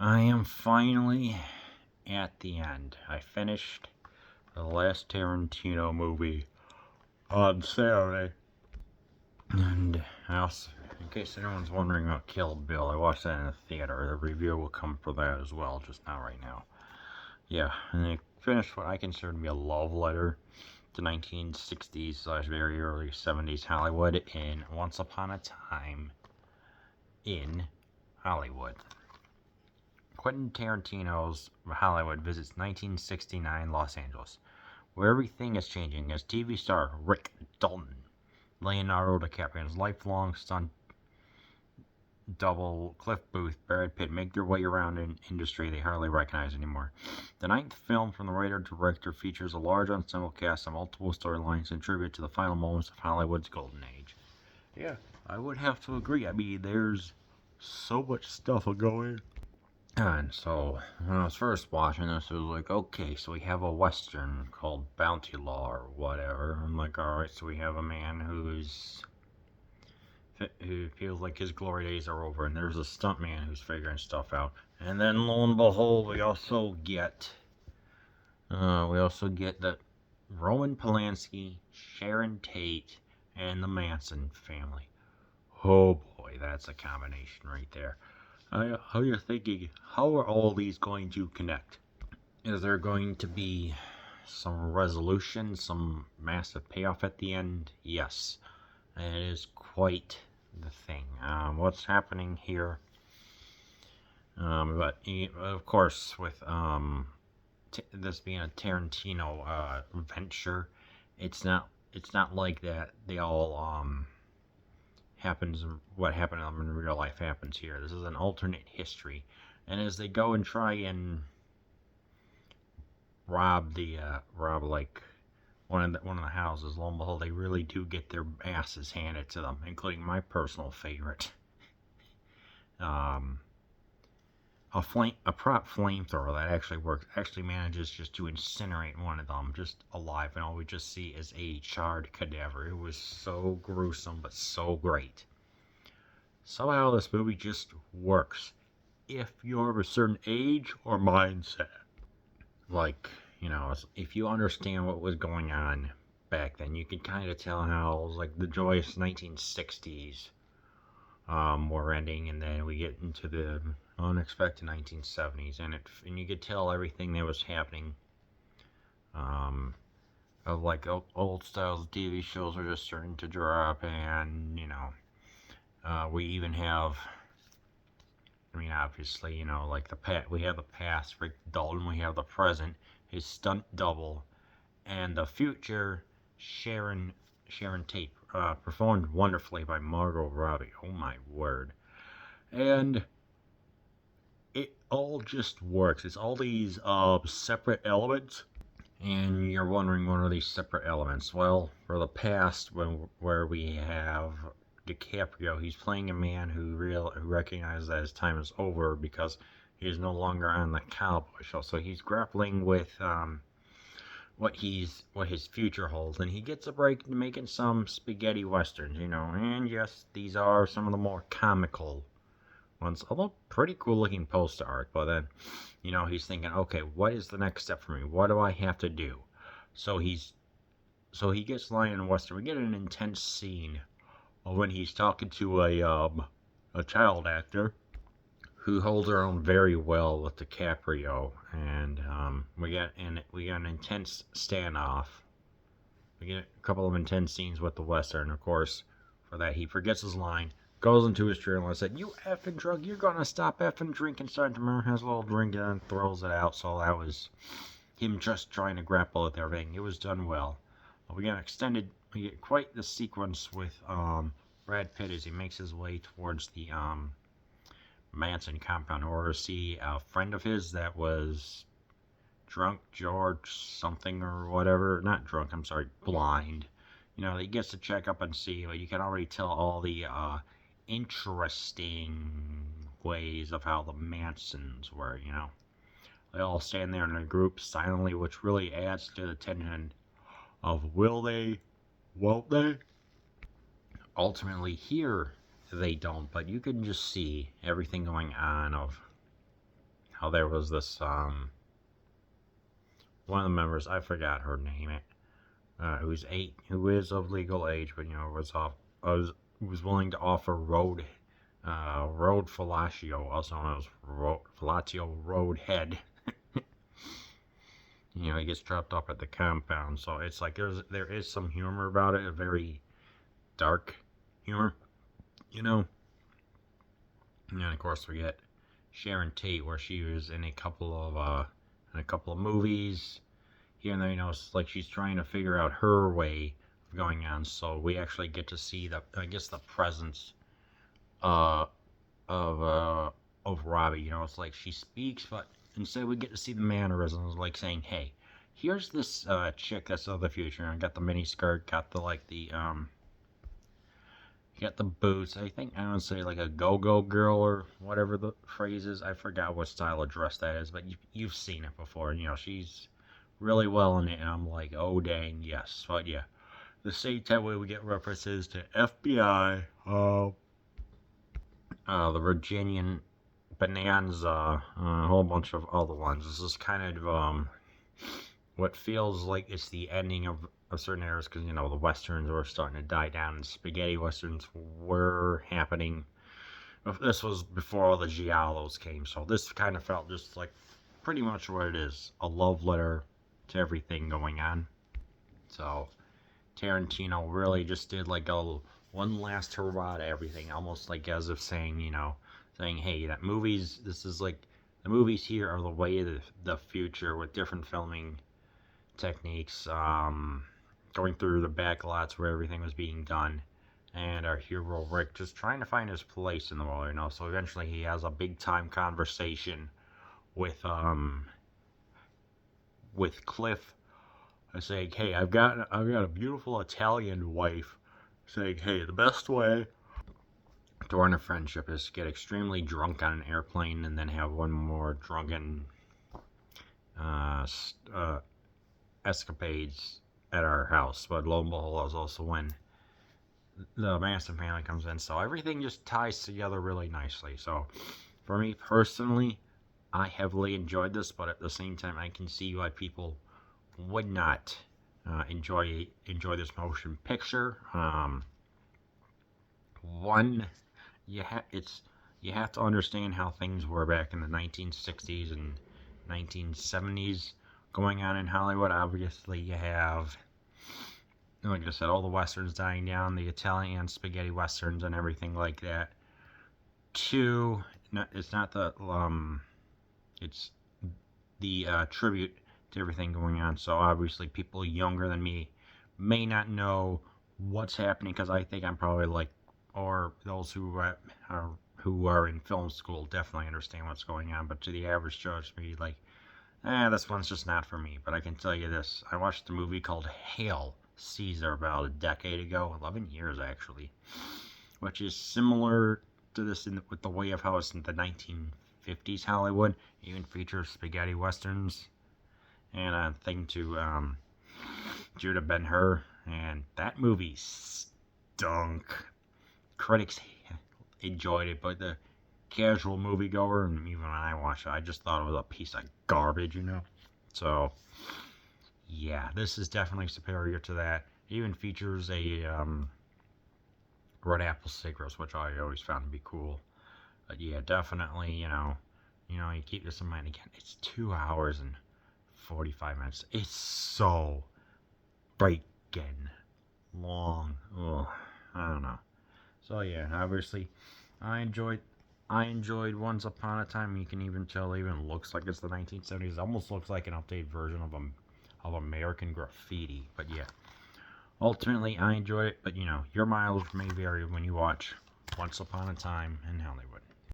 I am finally at the end. I finished the last Tarantino movie on Saturday. And I also, in case anyone's wondering about Kill Bill, I watched that in the theater. The review will come for that as well, just not right now. Yeah, and I finished what I consider to be a love letter to 1960s / very early 70s Hollywood in Once Upon a Time in Hollywood. Quentin Tarantino's Hollywood visits 1969 Los Angeles, where everything is changing as TV star Rick Dalton, Leonardo DiCaprio's lifelong stunt double Cliff Booth, Brad Pitt make their way around an industry they hardly recognize anymore. The ninth film from the writer-director features a large ensemble cast and multiple storylines in tribute to the final moments of Hollywood's golden age. Yeah, I would have to agree. I mean, there's so much stuff going. And so, when I was first watching this, it was like, okay, so we have a western called Bounty Law or whatever. I'm like, alright, so we have a man who feels like his glory days are over, and there's a stuntman who's figuring stuff out. And then, lo and behold, we also get that Roman Polanski, Sharon Tate, and the Manson family. Oh boy, that's a combination right there. How you're thinking, how are all these going to connect? Is there going to be some resolution, some massive payoff at the end? Yes, and it is quite the thing. What's happening here? But of course, with this being a Tarantino venture, it's not like that. They all happens, what happened to them in real life happens here. This is an alternate history, and as they go and try and rob like one of the houses, lo and behold, they really do get their asses handed to them, including my personal favorite, a prop flamethrower that actually works, actually manages just to incinerate one of them just alive, and all we just see is a charred cadaver. It was so gruesome, but so great. Somehow this movie just works if you're of a certain age or mindset. Like, if you understand what was going on back then, you can kind of tell how it was like the joyous 1960s were ending, and then we get into the unexpected 1970s, and you could tell everything that was happening. Of like old styles of TV shows are just starting to drop, and we even have, obviously, like we have the past, Rick Dalton, we have the present, his stunt double, and the future, Sharon Tate, performed wonderfully by Margot Robbie. Oh my word. And it all just works. It's all these separate elements, and you're wondering, what are these separate elements? Well, for the past, where we have DiCaprio, he's playing a man who recognizes that his time is over because he is no longer on the cowboy show. So he's grappling with what his future holds, and he gets a break into making some spaghetti westerns, And yes, these are some of the more comical ones, although pretty cool looking poster art. But then, he's thinking, okay, what is the next step for me? What do I have to do? So he gets lying in western. We get an intense scene when he's talking to a child actor who holds her own very well with DiCaprio, and we got an intense standoff. We get a couple of intense scenes with the western. Of course, for that he forgets his line, goes into his trailer and said, "You effing drunk! You're gonna stop effing drinking." Sergeant has a little drink and throws it out. So that was him just trying to grapple with everything. It was done well. We get quite the sequence with Brad Pitt as he makes his way towards the Manson compound in order to see a friend of his that was drunk, George something or whatever. Not drunk, I'm sorry, blind. He gets to check up and see, but you can already tell all the interesting ways of how the Mansons were, They all stand there in a group silently, which really adds to the tension of will they, won't they? Ultimately, here they don't, but you can just see everything going on of how there was this, one of the members, I forgot her name, who is of legal age, but, was willing to offer road fellatio, also known as fellatio road head. He gets trapped up at the compound, so it's like there is some humor about it, a very dark humor, you know. And then of course we get Sharon Tate, where she was in a couple of movies here and there. It's like she's trying to figure out her way of going on. So we actually get to see the presence uh, of Robbie. It's like she speaks, but instead we get to see the mannerisms, like saying, "Hey, here's this chick that's of the future. And got the mini skirt, got got the boots. I think I would say like a go-go girl or whatever the phrase is. I forgot what style of dress that is, but you've seen it before. She's really well in it, and I'm like, oh dang, yes." But yeah, the same time way we get references to FBI, the Virginian Bonanza, a whole bunch of other ones. This is kind of what feels like it's the ending of certain eras, because the westerns were starting to die down and spaghetti westerns were happening. This was before all the giallos came, so this kind of felt just like pretty much what it is, a love letter to everything going on. So Tarantino really just did like one last hurrah to everything, almost like as if saying, hey, the movies here are the way of the future, with different filming techniques, going through the back lots where everything was being done, and our hero Rick just trying to find his place in the world. So eventually he has a big time conversation with Cliff, saying, "Hey, I've got a beautiful Italian wife." Saying, "Hey, the best way to earn a friendship is to get extremely drunk on an airplane and then have one more drunken escapades at our house." But lo and behold, is also when the Manson family comes in. So everything just ties together really nicely. So for me personally, I heavily enjoyed this, but at the same time, I can see why people would not enjoy this motion picture. One, you have to understand how things were back in the 1960s and 1970s going on in Hollywood. Obviously, you have, like I said, all the westerns dying down, the Italian spaghetti westerns and everything like that. Two, it's the tribute to everything going on. So obviously, people younger than me may not know what's happening, because I think I'm probably like, or those who are in film school definitely understand what's going on. But to the average Joe, me like, this one's just not for me. But I can tell you this: I watched a movie called Hail Caesar about a decade ago, 11 years actually, which is similar to this with the way of how it's in the 1950s Hollywood. It even features spaghetti westerns and a thing to Judah Ben-Hur, and that movie stunk. Critics enjoyed it, but the casual moviegoer, and even when I watched it, I just thought it was a piece of garbage, So, yeah, this is definitely superior to that. It even features a red apple cigarettes, which I always found to be cool. But yeah, definitely, you keep this in mind again. It's 2 hours and 45 minutes. It's so freaking long. Ugh, I don't know. So yeah, obviously, I enjoyed Once Upon a Time. You can even tell it even looks like it's the 1970s. It almost looks like an updated version of American Graffiti. But yeah, ultimately I enjoyed it. But your mileage may vary when you watch Once Upon a Time in Hollywood.